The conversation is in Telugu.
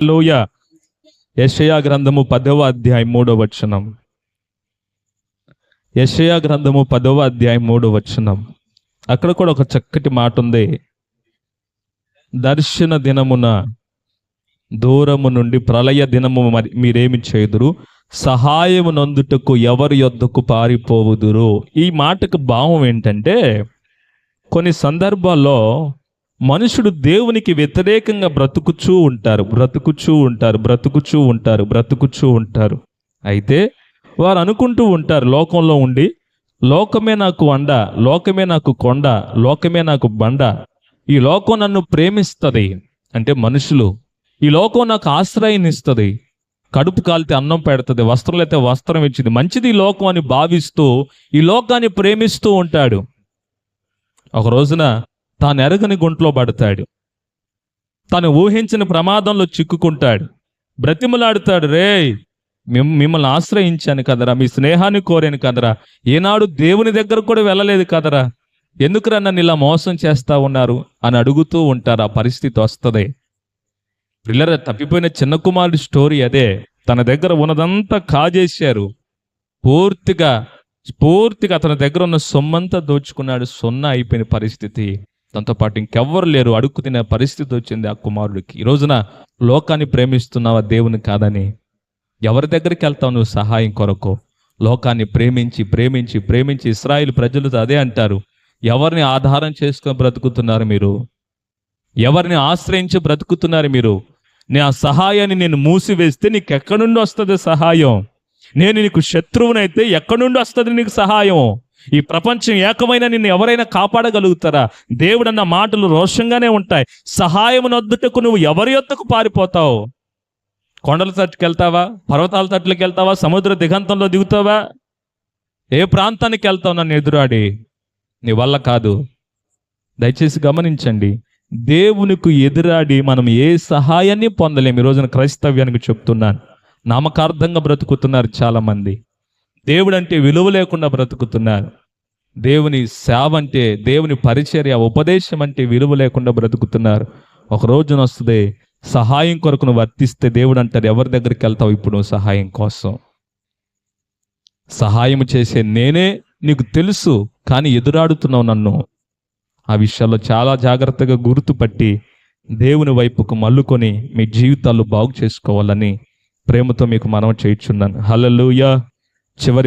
హల్లెలూయా. యెషయా గ్రంథము 10వ అధ్యాయం 3వ వచనం. యెషయా గ్రంథము 10వ అధ్యాయం 3వ వచనం. అక్కడ కూడా ఒక చక్కటి మాట ఉంది. దర్శన దినమున దూరము నుండి ప్రళయ దినము మీరేమి చేయుదురు, సహాయము నందుటకు ఎవరి యొద్దకు పారిపోవుదురు. ఈ మాటకు భావం ఏంటంటే, కొన్ని సందర్భాల్లో మనుషుడు దేవునికి వ్యతిరేకంగా బ్రతుకుచూ ఉంటారు. అయితే వారు అనుకుంటూ ఉంటారు, లోకంలో ఉండి, లోకమే నాకు అండ, లోకమే నాకు కొండ, లోకమే నాకు బండ, ఈ లోకం నన్ను ప్రేమిస్తుంది. అంటే మనుషులు, ఈ లోకం నాకు ఆశ్రయాన్నిస్తుంది, కడుపు కాలితే అన్నం పెడుతుంది, వస్త్రం అయితే వస్త్రం ఇచ్చింది, మంచిది ఈ లోకం అని భావిస్తూ ఈ లోకాన్ని ప్రేమిస్తూ ఉంటాడు. ఒక రోజున తాను ఎరగని గుంట్లో పడతాడు, తాను ఊహించిన ప్రమాదంలో చిక్కుకుంటాడు, బ్రతిమలాడుతాడు, రే మిమ్మల్ని ఆశ్రయించాను కదరా, మీ స్నేహాన్ని కోరాను కదరా, ఏనాడు దేవుని దగ్గర కూడా వెళ్ళలేదు కదరా, ఎందుకురా నన్ను ఇలా మోసం చేస్తా ఉన్నారు అని అడుగుతూ ఉంటారు. ఆ పరిస్థితి వస్తుంది. పిల్లల తప్పిపోయిన చిన్న కుమారుడి స్టోరీ అదే. తన దగ్గర ఉన్నదంతా కాజేశారు, పూర్తిగా అతని దగ్గర ఉన్న సొమ్మంతా దోచుకున్నాడు. సున్నా అయిపోయిన పరిస్థితి. దాంతోపాటు ఇంకెవ్వరు లేరు, అడుక్కు తినే పరిస్థితి వచ్చింది ఆ కుమారుడికి. ఈ రోజున లోకాన్ని ప్రేమిస్తున్నావా దేవుని కాదని? ఎవరి దగ్గరికి వెళ్తావు నువ్వు సహాయం కొరకు? లోకాన్ని ప్రేమించి ఇశ్రాయేలు ప్రజలతో అదే అంటారు, ఎవరిని ఆధారం చేసుకొని బ్రతుకుతున్నారు మీరు? ఎవరిని ఆశ్రయించి బ్రతుకుతున్నారు మీరు? ఆ సహాయాన్ని నేను మూసివేస్తే నీకు ఎక్కడి నుండి వస్తుంది సహాయం? నేను నీకు శత్రువునైతే ఎక్కడి నుండి వస్తుంది నీకు సహాయం? ఈ ప్రపంచం ఏకమైన నిన్ను ఎవరైనా కాపాడగలుగుతారా? దేవుడన్న మాటలు రోషంగానే ఉంటాయి. సహాయం నొద్దుటకు నువ్వు ఎవరి యొద్దకు పారిపోతావు? కొండల తట్టుకు వెళ్తావా? పర్వతాల తట్టులకు వెళ్తావా? సముద్ర దిగంతంలో దిగుతావా? ఏ ప్రాంతానికి వెళ్తావు నన్ను ఎదురాడి? నీ వల్ల కాదు. దయచేసి గమనించండి, దేవునికి ఎదురాడి మనం ఏ సహాయాన్ని పొందలేము. ఈ రోజున క్రైస్తవ్యానికి చెప్తున్నాను, నామకార్థంగా బ్రతుకుతున్నారు చాలామంది. దేవుడు అంటే విలువ లేకుండా బ్రతుకుతున్నారు. దేవుని సేవ అంటే, దేవుని పరిచర్య, ఉపదేశం అంటే విలువ లేకుండా బ్రతుకుతున్నారు. ఒక రోజున వస్తుంది, సహాయం కొరకు నువ్వు వర్తిస్తే దేవుడు అంటారు, ఎవరి దగ్గరికి వెళ్తావు ఇప్పుడు నువ్వు సహాయం కోసం? సహాయం చేసే నేనే నీకు తెలుసు, కానీ ఎదురాడుతున్నావు నన్ను. ఆ విషయాల్లో చాలా జాగ్రత్తగా గుర్తుపట్టి దేవుని వైపుకు మల్లుకొని మీ జీవితాలు బాగు చేసుకోవాలని ప్రేమతో మీకు మనవి చేయుచున్నాను. హల్లెలూయా. చివరి